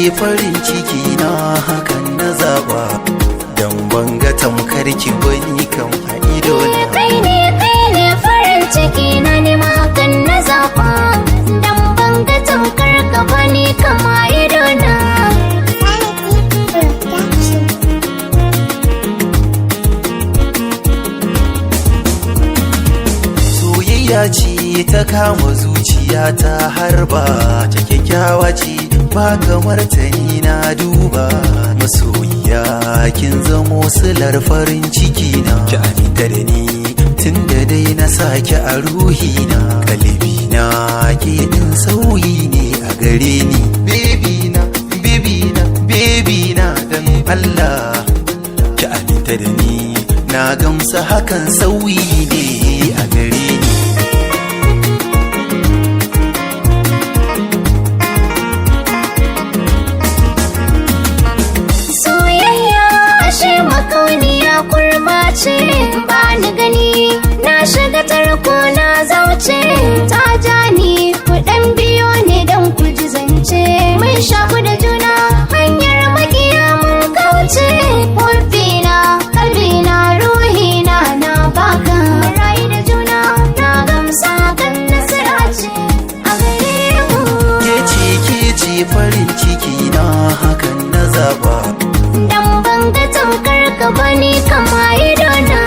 farin ciki na hakan na zaba, dan banga tamkar ki bani kan a idona. Kai ne farin ciki na nima hakan na zaba, dan banga tamkar ka bani kama idona. Soyayya ce ta kama zuciya ta harba, ta kyakkyawa ce ba kamar ta ni na duba. Masoyiya kin zamo silar farin ciki na, ki aminta da ni tun da dai na sake a ruhina. Kalbi na ke din sauyi ne a gare ni. Baby na, baby na, baby na, dan Allah ki aminta da ni, na gamsa hakan sauyi ne a gare ni. Makauniya kurma ce ba ni gani, na shiga tarko na zauce. Ta ja ni kuɗan biyo ne don ku ji zance, mun shaku da juna hanyar makiya mun kauce. Kulfina kalbina ruhina na baka, rayu da juna na gamsa kan nasara ce a gare mu. Ke ce farin ciki na hakan na zaba, dan banga tamkar ka bani kama idona.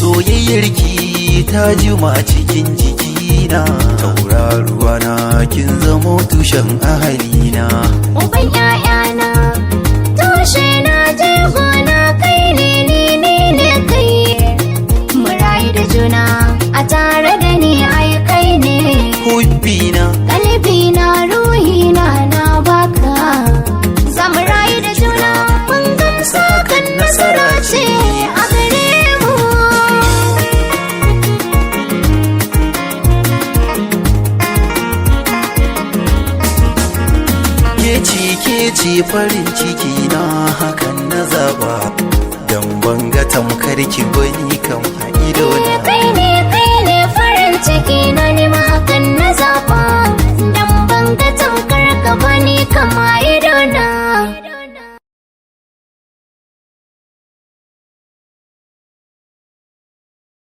soyayyarki ta jima cikin jikina, tauraruwa na kin zamo tushen ahalina. Uban ƴaƴana tushe na je gona, kai ne ne kai. Mu rayu da juna a tare da ni ai kai ne. Hubbina kalbina ruhina na baka, za mu rayu da juna mun gamsa kan nasara ce a gare mu. ke ce farin ciki na hakan na zaba, dan banga tamkar ki bani kan a idona. Kai ne farin ciki na nima hakan na zaba, dan banga tamkar ka bani kama idona.